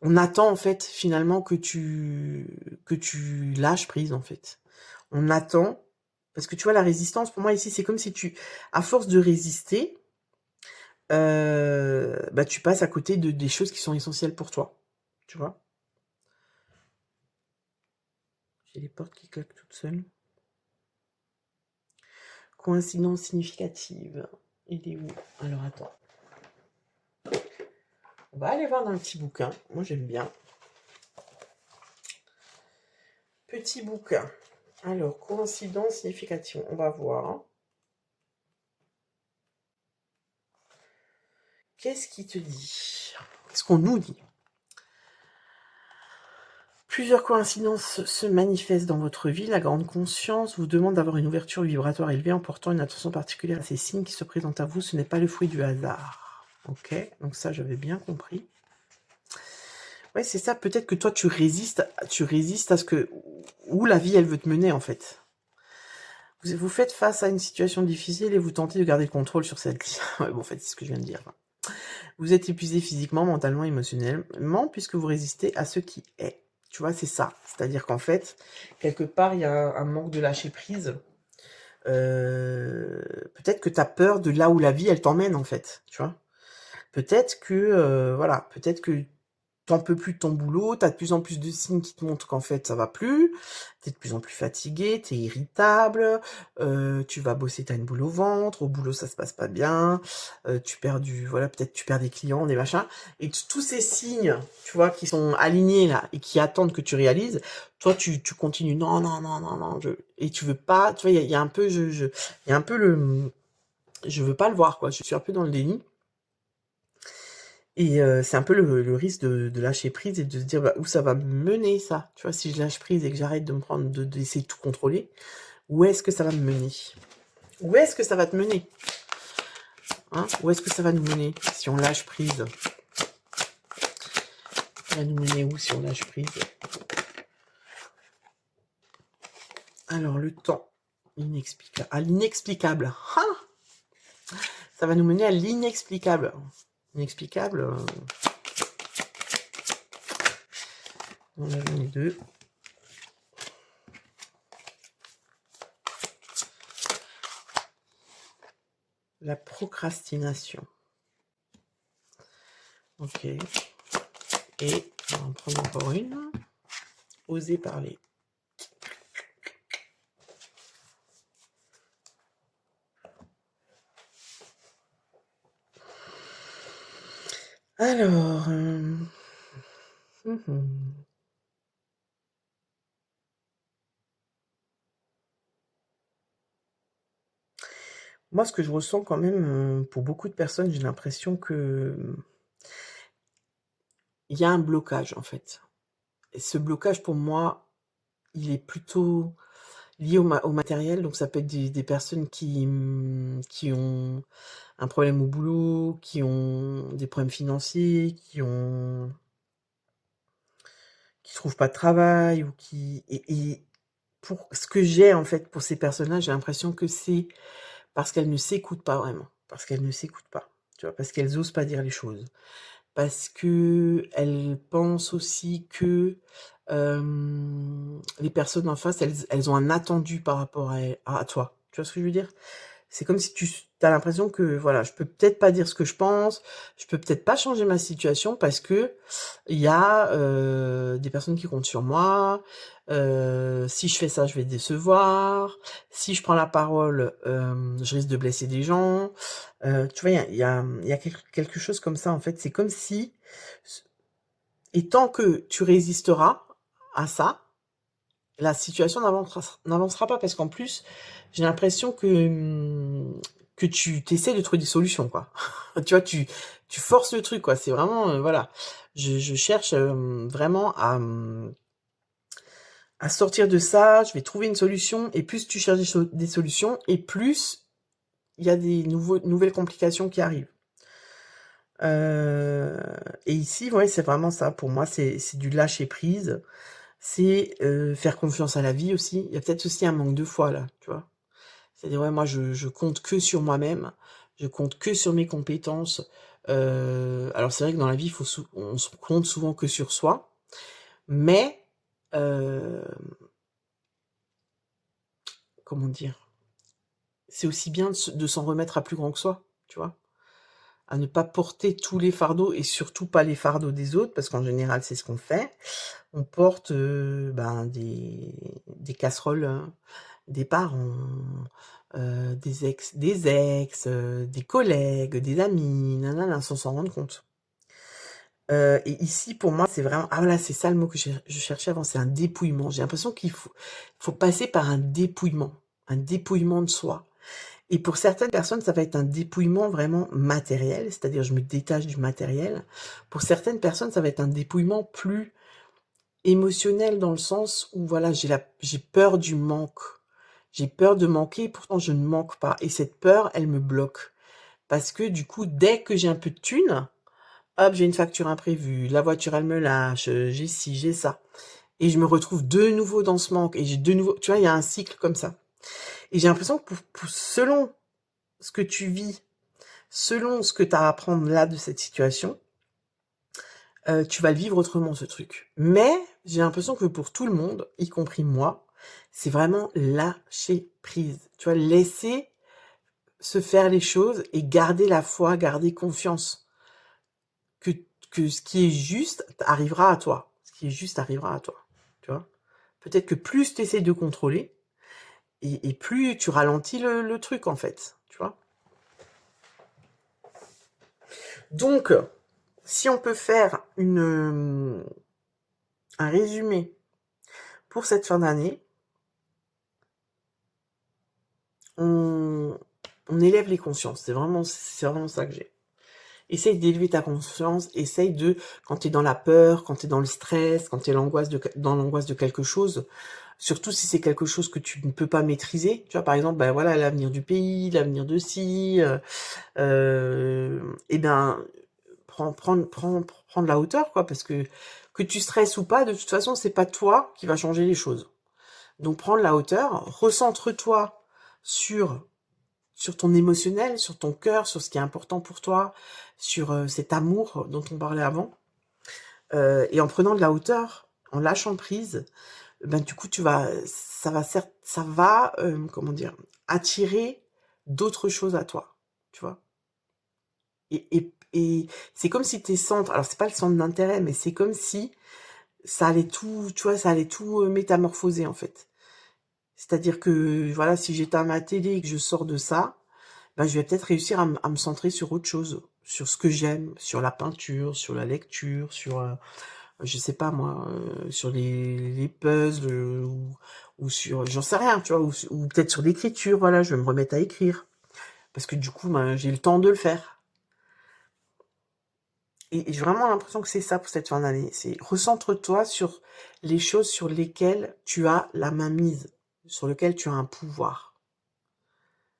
on attend en fait finalement que tu lâches prise en fait. On attend parce que tu vois la résistance pour moi ici c'est comme si à force de résister, bah tu passes à côté des choses qui sont essentielles pour toi. Tu vois? J'ai les portes qui claquent toutes seules. Coïncidence significative. Il est où? Alors attends. On va aller voir dans le petit bouquin. Moi j'aime bien. Petit bouquin. Alors, coïncidence significative. On va voir. Qu'est-ce qui te dit? Qu'est-ce qu'on nous dit? Plusieurs coïncidences se manifestent dans votre vie. La grande conscience vous demande d'avoir une ouverture vibratoire élevée en portant une attention particulière à ces signes qui se présentent à vous. Ce n'est pas le fruit du hasard. Ok, donc ça j'avais bien compris. Ouais, c'est ça. Peut-être que toi tu résistes à où la vie elle veut te mener en fait. Vous faites face à une situation difficile et vous tentez de garder le contrôle sur celle-ci. Ouais, bon, en fait, c'est ce que je viens de dire. Vous êtes épuisé physiquement, mentalement, émotionnellement, puisque vous résistez à ce qui est. Tu vois, c'est ça. C'est-à-dire qu'en fait, quelque part, il y a un manque de lâcher prise. Peut-être que tu as peur de là où la vie, elle t'emmène, en fait. Tu vois. Peut-être que, voilà, peut-être que t'en peux plus de ton boulot, t'as de plus en plus de signes qui te montrent qu'en fait ça va plus, t'es de plus en plus fatigué, t'es irritable, tu vas bosser, t'as une boule au ventre, au boulot ça se passe pas bien, voilà, peut-être tu perds des clients, des machins, et tous ces signes, tu vois, qui sont alignés là, et qui attendent que tu réalises, toi tu continues, non, non, non, non, non, et tu veux pas, tu vois, il y a un peu, il y a un peu je veux pas le voir, quoi, je suis un peu dans le déni. Et c'est un peu le risque de lâcher prise et de se dire, bah, où ça va me mener ça? Tu vois, si je lâche prise et que j'arrête de me prendre d'essayer de tout contrôler, où est-ce que ça va me mener? Où est-ce que ça va te mener? Hein? Où est-ce que ça va nous mener si on lâche prise? Ça va nous mener où si on lâche prise? Alors, le temps inexplicable. Ah, l'inexplicable. Ah! Ça va nous mener à l'inexplicable. Inexplicable. On a mis 2. La procrastination. Ok. Et on va en prendre encore une. Oser parler. Alors, moi, ce que je ressens quand même, pour beaucoup de personnes, j'ai l'impression que il y a un blocage, en fait. Et ce blocage, pour moi, il est plutôt lié au matériel. Donc, ça peut être des personnes qui ont un problème au boulot, qui ont des problèmes financiers, qui trouvent pas de travail ou et pour ce que j'ai, en fait, pour ces personnes-là, j'ai l'impression que c'est parce qu'elles ne s'écoutent pas vraiment, parce qu'elles ne s'écoutent pas, tu vois? Parce qu'elles osent pas dire les choses, parce qu'elles pensent aussi que, les personnes en face, elles ont un attendu par rapport à toi. Tu vois ce que je veux dire? C'est comme si tu as l'impression que, voilà, je peux peut-être pas dire ce que je pense, je peux peut-être pas changer ma situation parce que il y a, des personnes qui comptent sur moi, si je fais ça, je vais décevoir, si je prends la parole, je risque de blesser des gens. Tu vois, il y a quelque chose comme ça, en fait. C'est comme si et tant que tu résisteras à ça, la situation n'avancera pas parce qu'en plus, j'ai l'impression que tu essaies de trouver des solutions, quoi. Tu vois, tu forces le truc, quoi. C'est vraiment, voilà. Je cherche vraiment à sortir de ça, je vais trouver une solution, et plus tu cherches des solutions, et plus il y a des nouvelles complications qui arrivent. Et ici, ouais, c'est vraiment ça. Pour moi, c'est du lâcher prise. C'est faire confiance à la vie aussi. Il y a peut-être aussi un manque de foi là, tu vois. C'est-à-dire, ouais, moi, je compte que sur moi-même, je compte que sur mes compétences. Alors, c'est vrai que dans la vie, on se compte souvent que sur soi, mais comment dire? C'est aussi bien de s'en remettre à plus grand que soi, tu vois? À ne pas porter tous les fardeaux et surtout pas les fardeaux des autres, parce qu'en général, c'est ce qu'on fait. On porte, ben, des casseroles, des parents, des collègues, des amis, nanana, sans s'en rendre compte. Et ici, pour moi, c'est vraiment, ah voilà, c'est ça le mot que je cherchais avant, c'est un dépouillement. J'ai l'impression qu'il faut passer par un dépouillement de soi. Et pour certaines personnes, ça va être un dépouillement vraiment matériel, c'est-à-dire je me détache du matériel. Pour certaines personnes, ça va être un dépouillement plus émotionnel, dans le sens où, voilà, j'ai peur du manque. J'ai peur de manquer, pourtant je ne manque pas. Et cette peur, elle me bloque. Parce que du coup, dès que j'ai un peu de thunes, hop, j'ai une facture imprévue, la voiture, elle me lâche, j'ai ci, j'ai ça. Et je me retrouve de nouveau dans ce manque. Et j'ai de nouveau, tu vois, il y a un cycle comme ça. Et j'ai l'impression que selon ce que tu vis, selon ce que tu as à apprendre là de cette situation, tu vas le vivre autrement, ce truc. Mais j'ai l'impression que pour tout le monde, y compris moi, c'est vraiment lâcher prise. Tu vois, laisser se faire les choses et garder la foi, garder confiance que, que ce qui est juste arrivera à toi. Ce qui est juste arrivera à toi. Tu vois. Peut-être que plus tu essaies de contrôler, et plus tu ralentis le truc, en fait. Tu vois. Donc, si on peut faire un résumé pour cette fin d'année, on élève les consciences. C'est vraiment ça que j'ai. Essaye d'élever ta conscience, essaye de, quand tu es dans la peur, quand tu es dans le stress, quand tu es dans l'angoisse de quelque chose, surtout si c'est quelque chose que tu ne peux pas maîtriser, tu vois, par exemple, ben voilà, l'avenir du pays, l'avenir de ci, et ben, prends de la hauteur, quoi, parce que tu stresses ou pas, de toute façon, c'est pas toi qui va changer les choses. Donc, prends de la hauteur, recentre-toi sur sur ton émotionnel, sur ton cœur, sur ce qui est important pour toi, sur cet amour dont on parlait avant. Et en prenant de la hauteur, en lâchant prise, ben du coup ça va comment dire, attirer d'autres choses à toi, tu vois. Et c'est comme si tes centres, alors c'est pas le centre d'intérêt, mais c'est comme si ça allait tout, tu vois, ça allait tout métamorphoser en fait. C'est-à-dire que voilà, si j'étais à ma télé et que je sors de ça, ben, je vais peut-être réussir à me centrer sur autre chose, sur ce que j'aime, sur la peinture, sur la lecture, sur je sais pas moi, sur les puzzles ou sur, j'en sais rien, tu vois, ou peut-être sur l'écriture, voilà, je vais me remettre à écrire parce que du coup, ben, j'ai le temps de le faire. Et j'ai vraiment l'impression que c'est ça pour cette fin d'année. C'est recentre-toi sur les choses sur lesquelles tu as la main mise, sur lesquelles tu as un pouvoir.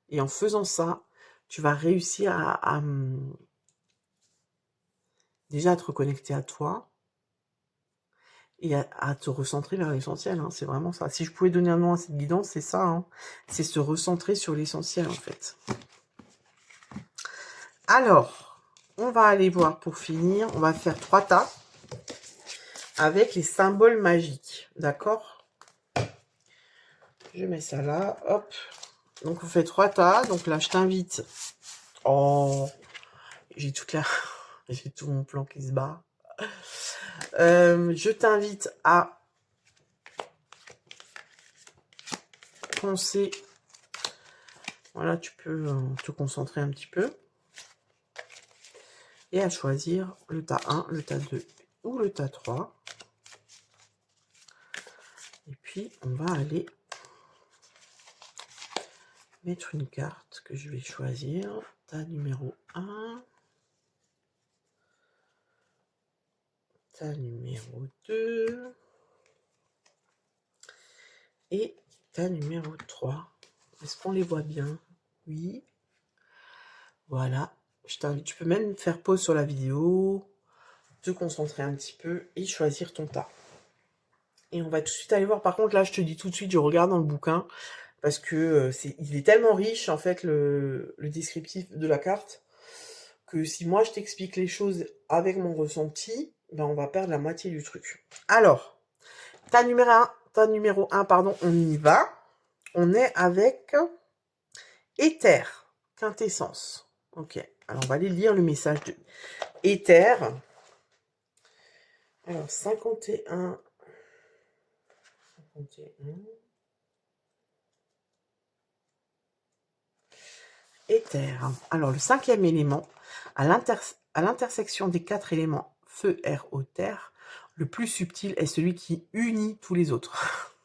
Et en faisant ça, tu vas réussir déjà à te reconnecter à toi et à te recentrer vers l'essentiel. Hein. C'est vraiment ça. Si je pouvais donner un nom à cette guidance, c'est ça. Hein. C'est se recentrer sur l'essentiel en fait. Alors, on va aller voir pour finir. On va faire 3 tas avec les symboles magiques. D'accord? Je mets ça là. Hop. Donc, on fait 3 tas. Donc là, je t'invite. Oh, j'ai j'ai tout mon plan qui se bat. Je t'invite à penser. Voilà, tu peux te concentrer un petit peu. Et à choisir le tas 1, le tas 2 ou le tas 3. Et puis, on va aller mettre une carte que je vais choisir. Tas numéro 1. Tas numéro 2. Et tas numéro 3. Est-ce qu'on les voit bien? Oui. Voilà. Je t'invite. Tu peux même faire pause sur la vidéo, te concentrer un petit peu et choisir ton tas. Et on va tout de suite aller voir. Par contre, là, je te dis tout de suite, je regarde dans le bouquin parce que il est tellement riche, en fait, le descriptif de la carte, que si moi, je t'explique les choses avec mon ressenti, ben, on va perdre la moitié du truc. Alors, tas numéro 1, pardon, on y va. On est avec Éther, quintessence. Ok, alors on va aller lire le message de Éther. Alors, 51... Éther. Alors, le 5e élément, à l'intersection des 4 éléments feu, air, eau, terre, le plus subtil est celui qui unit tous les autres.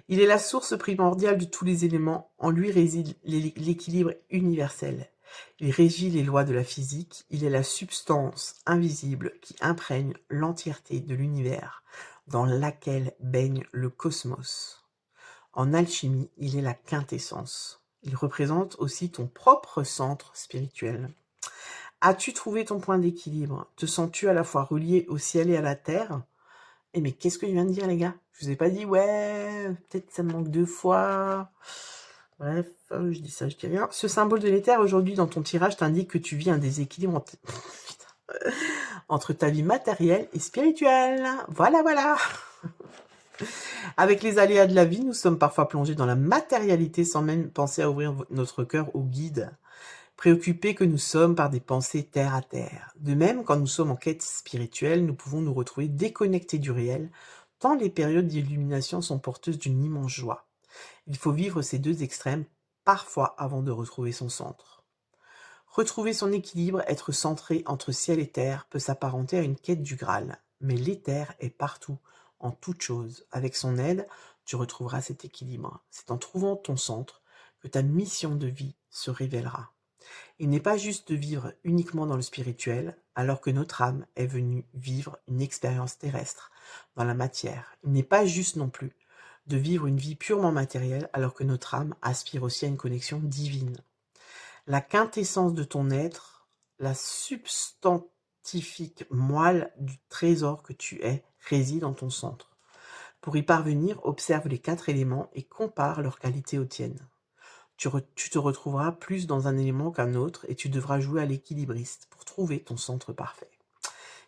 Il est la source primordiale de tous les éléments, en lui réside l'équilibre universel. Il régit les lois de la physique, il est la substance invisible qui imprègne l'entièreté de l'univers, dans laquelle baigne le cosmos. En alchimie, il est la quintessence. Il représente aussi ton propre centre spirituel. As-tu trouvé ton point d'équilibre? Te sens-tu à la fois relié au ciel et à la terre? Eh mais qu'est-ce que je viens de dire, les gars? Je vous ai pas dit, ouais, peut-être ça me manque 2 fois. Bref, je dis ça, je dis rien. Ce symbole de l'éther, aujourd'hui, dans ton tirage, t'indique que tu vis un déséquilibre entre ta vie matérielle et spirituelle. Voilà, voilà. Avec les aléas de la vie, nous sommes parfois plongés dans la matérialité sans même penser à ouvrir notre cœur au guide, préoccupés que nous sommes par des pensées terre à terre. De même, quand nous sommes en quête spirituelle, nous pouvons nous retrouver déconnectés du réel, tant les périodes d'illumination sont porteuses d'une immense joie. Il faut vivre ces 2 extrêmes, parfois avant de retrouver son centre. Retrouver son équilibre, être centré entre ciel et terre, peut s'apparenter à une quête du Graal, mais l'éther est partout, en toute chose. Avec son aide, tu retrouveras cet équilibre. C'est en trouvant ton centre que ta mission de vie se révélera. Il n'est pas juste de vivre uniquement dans le spirituel, alors que notre âme est venue vivre une expérience terrestre dans la matière. Il n'est pas juste non plus de vivre une vie purement matérielle, alors que notre âme aspire aussi à une connexion divine. La quintessence de ton être, la substantifique moelle du trésor que tu es, réside en ton centre. Pour y parvenir, observe les 4 éléments et compare leurs qualités aux tiennes. Tu te retrouveras plus dans un élément qu'un autre et tu devras jouer à l'équilibriste pour trouver ton centre parfait.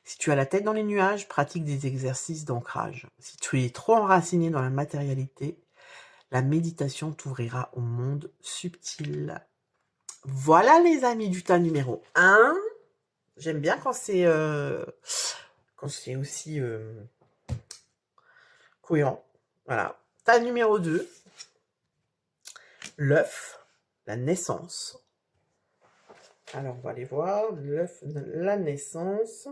Si tu as la tête dans les nuages, pratique des exercices d'ancrage. Si tu es trop enraciné dans la matérialité, la méditation t'ouvrira au monde subtil. Voilà les amis du tas numéro 1. J'aime bien quand c'est aussi cohérent. Voilà. Tas numéro 2. L'œuf, la naissance. Alors on va aller voir. L'œuf, la naissance.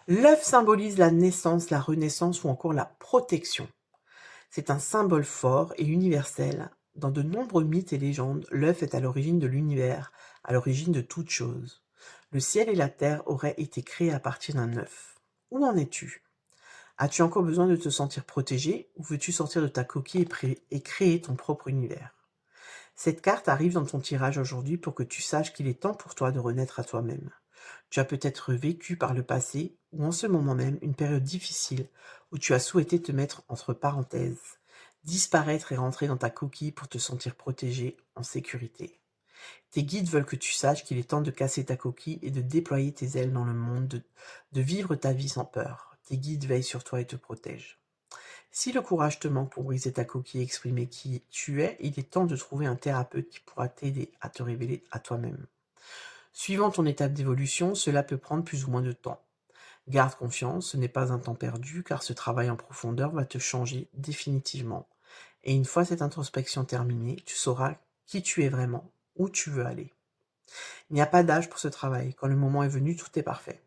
L'œuf symbolise la naissance, la renaissance ou encore la protection. C'est un symbole fort et universel. Dans de nombreux mythes et légendes, l'œuf est à l'origine de l'univers, à l'origine de toute chose. Le ciel et la terre auraient été créés à partir d'un œuf. Où en es-tu? As-tu encore besoin de te sentir protégé ou veux-tu sortir de ta coquille et créer ton propre univers? Cette carte arrive dans ton tirage aujourd'hui pour que tu saches qu'il est temps pour toi de renaître à toi-même. Tu as peut-être vécu par le passé ou en ce moment même une période difficile où tu as souhaité te mettre entre parenthèses, disparaître et rentrer dans ta coquille pour te sentir protégé, en sécurité. Tes guides veulent que tu saches qu'il est temps de casser ta coquille et de déployer tes ailes dans le monde, de vivre ta vie sans peur. Tes guides veillent sur toi et te protègent. Si le courage te manque pour briser ta coquille et exprimer qui tu es, il est temps de trouver un thérapeute qui pourra t'aider à te révéler à toi-même. Suivant ton étape d'évolution, cela peut prendre plus ou moins de temps. Garde confiance, ce n'est pas un temps perdu car ce travail en profondeur va te changer définitivement. Et une fois cette introspection terminée, tu sauras qui tu es vraiment, où tu veux aller. Il n'y a pas d'âge pour ce travail, quand le moment est venu, tout est parfait.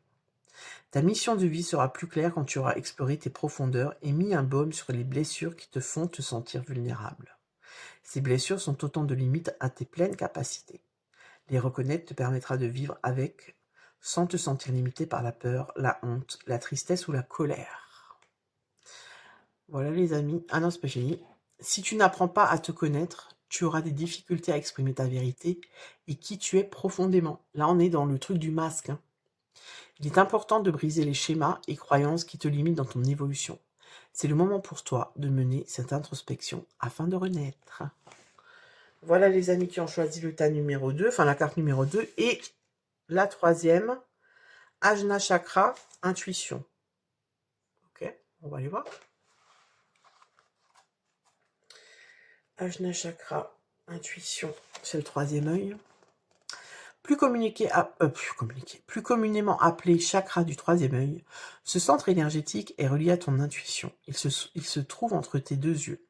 Ta mission de vie sera plus claire quand tu auras exploré tes profondeurs et mis un baume sur les blessures qui te font te sentir vulnérable. Ces blessures sont autant de limites à tes pleines capacités. Les reconnaître te permettra de vivre avec, sans te sentir limité par la peur, la honte, la tristesse ou la colère. Voilà les amis. Ah non, c'est pas fini. Si tu n'apprends pas à te connaître, tu auras des difficultés à exprimer ta vérité et qui tu es profondément. Là, on est dans le truc du masque. Il est important de briser les schémas et croyances qui te limitent dans ton évolution. C'est le moment pour toi de mener cette introspection afin de renaître. Voilà les amis qui ont choisi le tas numéro 2, enfin la carte numéro 2, et la troisième, Ajna Chakra, intuition. Ok, on va aller voir. Ajna Chakra, intuition, c'est le troisième œil. Plus communément appelé chakra du troisième œil, ce centre énergétique est relié à ton intuition. Il se trouve entre tes deux yeux.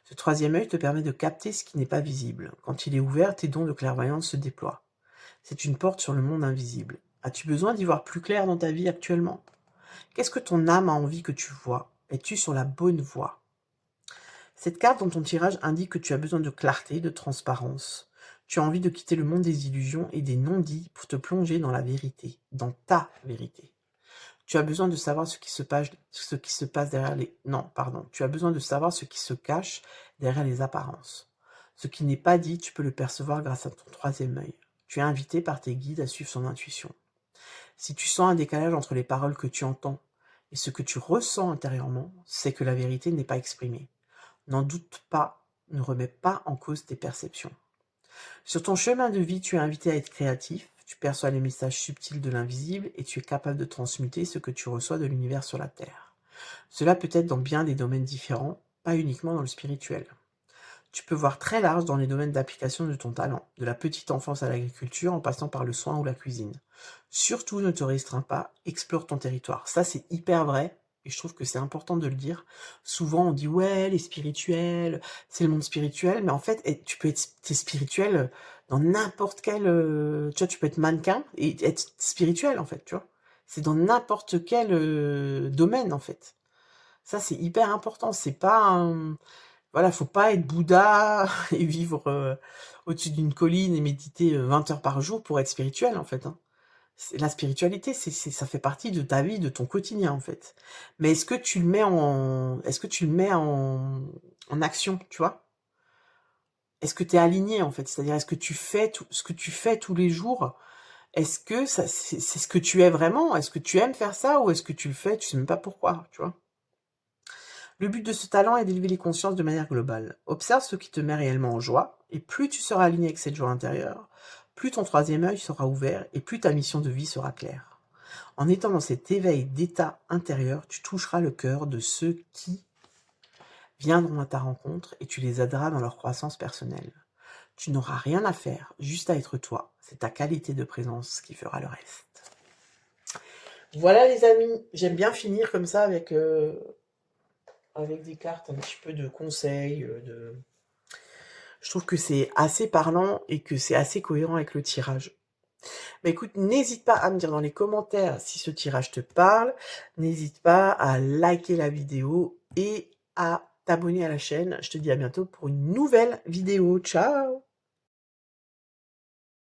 Ce troisième œil te permet de capter ce qui n'est pas visible. Quand il est ouvert, tes dons de clairvoyance se déploient. C'est une porte sur le monde invisible. As-tu besoin d'y voir plus clair dans ta vie actuellement? Qu'est-ce que ton âme a envie que tu vois? Es-tu sur la bonne voie? Cette carte dans ton tirage indique que tu as besoin de clarté, de transparence. Tu as envie de quitter le monde des illusions et des non-dits pour te plonger dans la vérité, dans ta vérité. Tu as besoin de savoir ce qui se passe derrière les... Non, pardon. Tu as besoin de savoir ce qui se cache derrière les apparences. Ce qui n'est pas dit, tu peux le percevoir grâce à ton troisième œil. Tu es invité par tes guides à suivre son intuition. Si tu sens un décalage entre les paroles que tu entends et ce que tu ressens intérieurement, c'est que la vérité n'est pas exprimée. N'en doute pas, ne remets pas en cause tes perceptions. Sur ton chemin de vie, tu es invité à être créatif, tu perçois les messages subtils de l'invisible et tu es capable de transmuter ce que tu reçois de l'univers sur la Terre. Cela peut être dans bien des domaines différents, pas uniquement dans le spirituel. Tu peux voir très large dans les domaines d'application de ton talent, de la petite enfance à l'agriculture en passant par le soin ou la cuisine. Surtout ne te restreins pas, explore ton territoire. Ça c'est hyper vrai. Et je trouve que c'est important de le dire. Souvent, on dit, ouais, les spirituels, c'est le monde spirituel. Mais en fait, t'es spirituel dans n'importe quel... tu vois, tu peux être mannequin et être spirituel, en fait, tu vois. C'est dans n'importe quel domaine, en fait. Ça, c'est hyper important. C'est pas un... Voilà, faut pas être Bouddha et vivre au-dessus d'une colline et méditer 20 heures par jour pour être spirituel, en fait, hein. La spiritualité, ça fait partie de ta vie, de ton quotidien, en fait. Mais est-ce que tu le mets en action, tu vois? Est-ce que tu es aligné, en fait? C'est-à-dire, est-ce que tu fais tout ce que tu fais tous les jours? Est-ce que c'est ce que tu es vraiment? Est-ce que tu aimes faire ça ou est-ce que tu le fais, tu sais même pas pourquoi, tu vois? Le but de ce talent est d'élever les consciences de manière globale. Observe ce qui te met réellement en joie, et plus tu seras aligné avec cette joie intérieure, plus ton troisième œil sera ouvert et plus ta mission de vie sera claire. En étant dans cet éveil d'état intérieur, tu toucheras le cœur de ceux qui viendront à ta rencontre et tu les aideras dans leur croissance personnelle. Tu n'auras rien à faire, juste à être toi. C'est ta qualité de présence qui fera le reste. Voilà les amis, j'aime bien finir comme ça avec des cartes, un petit peu de conseils. Je trouve que c'est assez parlant et que c'est assez cohérent avec le tirage. Mais écoute, n'hésite pas à me dire dans les commentaires si ce tirage te parle. N'hésite pas à liker la vidéo et à t'abonner à la chaîne. Je te dis à bientôt pour une nouvelle vidéo. Ciao!